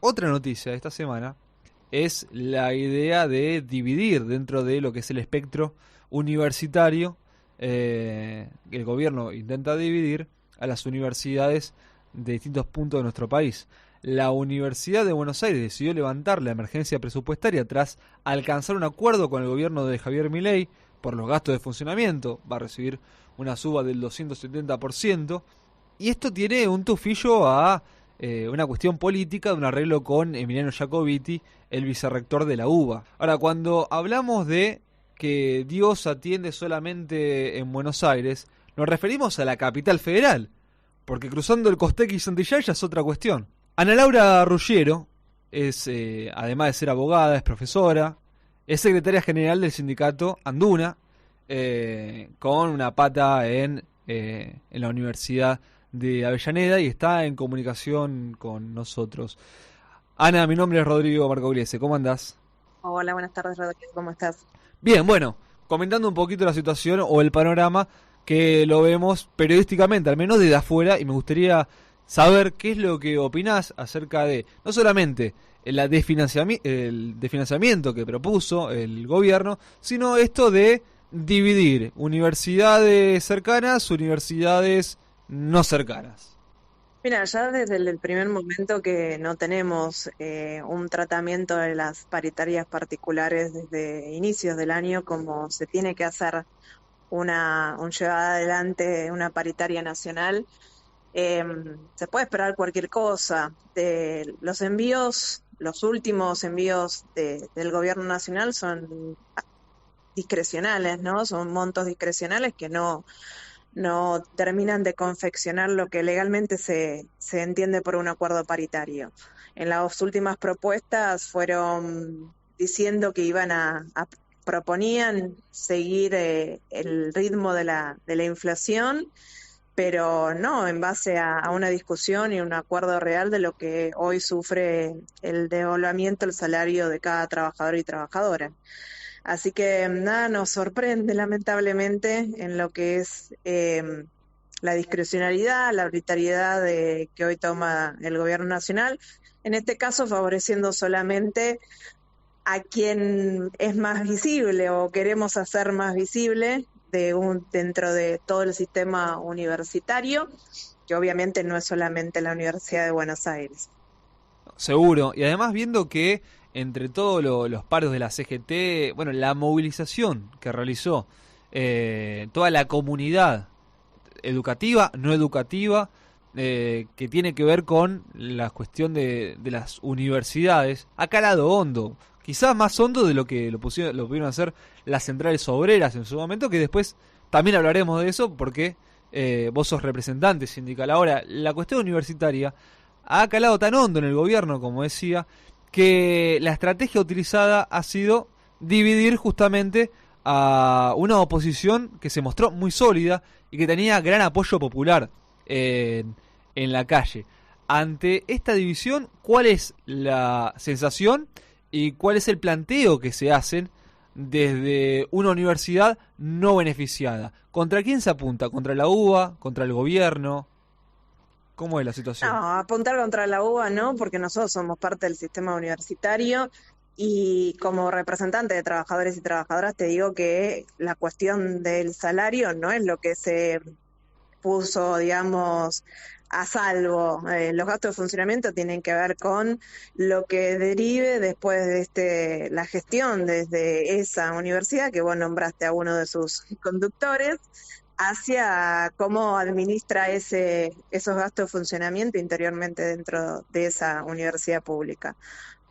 otra noticia de esta semana es la idea de dividir dentro de lo que es el espectro universitario. El gobierno intenta dividir a las universidades de distintos puntos de nuestro país. La Universidad de Buenos Aires decidió levantar la emergencia presupuestaria tras alcanzar un acuerdo con el gobierno de Javier Milei por los gastos de funcionamiento. Va a recibir una suba del 270%. Y esto tiene un tufillo a una cuestión política de un arreglo con Emiliano Jacobiti, el vicerrector de la UBA. Ahora, cuando hablamos de que Dios atiende solamente en Buenos Aires, nos referimos a la capital federal, porque cruzando el Costequi y Santillán ya es otra cuestión. Ana Laura Ruggiero es, además de ser abogada, es profesora, es secretaria general del sindicato Anduna, con una pata en la Universidad de Avellaneda y está en comunicación con nosotros. Ana, mi nombre es Rodrigo Marcogliese, ¿cómo andás? Hola, buenas tardes, Rodrigo, ¿cómo estás? Bien, bueno, comentando un poquito la situación o el panorama que lo vemos periodísticamente, al menos desde afuera, y me gustaría saber qué es lo que opinás acerca de, no solamente el desfinanciamiento que propuso el gobierno, sino esto de dividir universidades cercanas, universidades no cercanas. Mira, ya desde el primer momento que no tenemos un tratamiento de las paritarias particulares desde inicios del año, como se tiene que hacer un llevada adelante, una paritaria nacional, eh, se puede esperar cualquier cosa. De los envíos, los últimos envíos del gobierno nacional son discrecionales, ¿no? Son montos discrecionales que no terminan de confeccionar lo que legalmente se entiende por un acuerdo paritario. En las últimas propuestas fueron diciendo que proponían seguir el ritmo de la inflación, pero no en base a una discusión y un acuerdo real de lo que hoy sufre el devaluamiento del salario de cada trabajador y trabajadora. Así que nada nos sorprende, lamentablemente, en lo que es la discrecionalidad, la arbitrariedad que hoy toma el gobierno nacional, en este caso favoreciendo solamente a quien es más visible o queremos hacer más visible dentro de todo el sistema universitario, que obviamente no es solamente la Universidad de Buenos Aires. Seguro, y además viendo que entre todos los paros de la CGT, bueno, la movilización que realizó toda la comunidad educativa, no educativa, que tiene que ver con la cuestión de las universidades, ha calado hondo, quizás más hondo de lo que lo pudieron hacer las centrales obreras en su momento, que después también hablaremos de eso porque vos sos representante sindical. Ahora, la cuestión universitaria ha calado tan hondo en el gobierno, como decía, que la estrategia utilizada ha sido dividir justamente a una oposición que se mostró muy sólida y que tenía gran apoyo popular en la calle. Ante esta división, ¿cuál es la sensación y cuál es el planteo que se hacen desde una universidad no beneficiada? ¿Contra quién se apunta? ¿Contra la UBA? ¿Contra el gobierno? ¿Cómo es la situación? No, apuntar contra la UBA no, porque nosotros somos parte del sistema universitario y como representante de trabajadores y trabajadoras te digo que la cuestión del salario no es lo que se puso, digamos, a salvo. Los gastos de funcionamiento tienen que ver con lo que derive después de la gestión desde esa universidad, que vos nombraste a uno de sus conductores, hacia cómo administra esos gastos de funcionamiento interiormente dentro de esa universidad pública.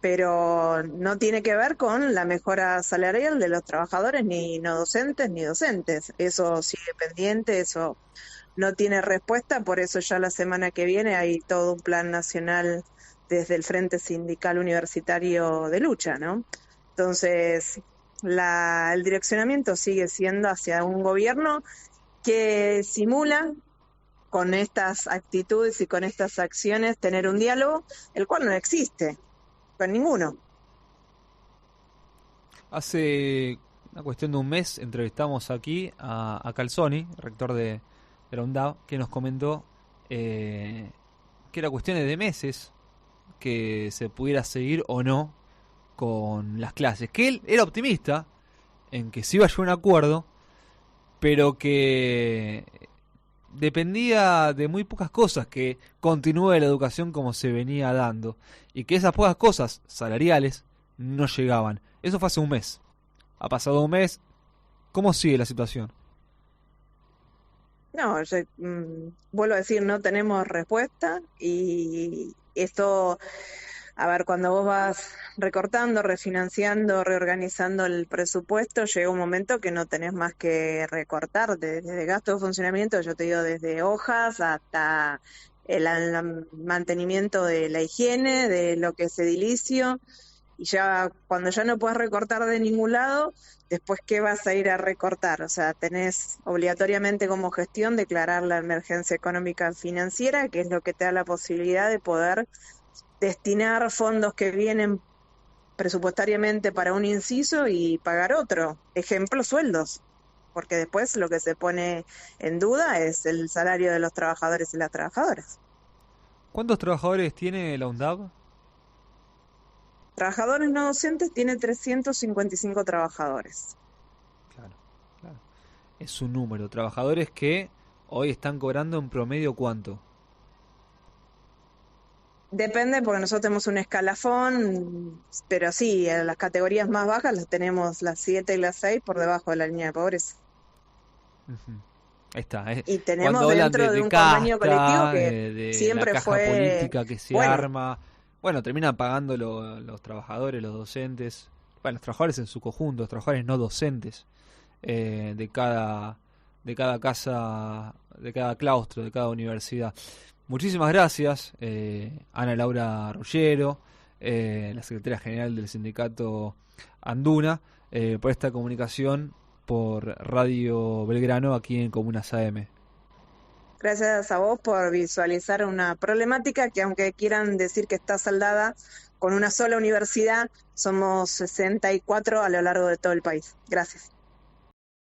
Pero no tiene que ver con la mejora salarial de los trabajadores, ni no docentes, ni docentes. Eso sigue pendiente, eso no tiene respuesta, por eso ya la semana que viene hay todo un plan nacional desde el Frente Sindical Universitario de Lucha, ¿no? Entonces, el direccionamiento sigue siendo hacia un gobierno que simula con estas actitudes y con estas acciones tener un diálogo, el cual no existe con ninguno. Hace una cuestión de un mes entrevistamos aquí a Calzoni, rector de la UNDAV, que nos comentó que era cuestiones de meses, que se pudiera seguir o no con las clases. Que él era optimista en que se iba a llegar a un acuerdo, pero que dependía de muy pocas cosas que continúe la educación como se venía dando, y que esas pocas cosas salariales no llegaban. Eso fue hace un mes. Ha pasado un mes. ¿Cómo sigue la situación? No, vuelvo a decir, no tenemos respuesta y esto, a ver, cuando vos vas recortando, refinanciando, reorganizando el presupuesto, llega un momento que no tenés más que recortar, desde gasto de funcionamiento, yo te digo, desde hojas hasta el mantenimiento de la higiene, de lo que es edilicio, y ya cuando ya no puedes recortar de ningún lado, después ¿qué vas a ir a recortar? O sea, tenés obligatoriamente como gestión declarar la emergencia económica financiera, que es lo que te da la posibilidad de poder destinar fondos que vienen presupuestariamente para un inciso y pagar otro. Ejemplo, sueldos, porque después lo que se pone en duda es el salario de los trabajadores y las trabajadoras. ¿Cuántos trabajadores tiene la UNDAV? Trabajadores no docentes tiene 355 trabajadores. Claro, claro. Es un número. Trabajadores que hoy están cobrando en promedio ¿cuánto? Depende porque nosotros tenemos un escalafón, pero sí, en las categorías más bajas las tenemos las 7 y las 6 por debajo de la línea de pobreza. Ujú. Ahí está. Y tenemos Cuando hablan dentro de de un convenio colectivo casta, que de la siempre caja fue, política que se bueno, arma, bueno, terminan pagando los trabajadores, los docentes, bueno, los trabajadores en su conjunto, los trabajadores no docentes, eh, de cada, de cada casa, de cada claustro, de cada universidad. Muchísimas gracias, Ana Laura Ruggiero, la secretaria general del sindicato Anduna, por esta comunicación por Radio Belgrano aquí en Comunas AM. gracias a vos por visualizar una problemática que aunque quieran decir que está saldada con una sola universidad, somos 64 a lo largo de todo el país. Gracias.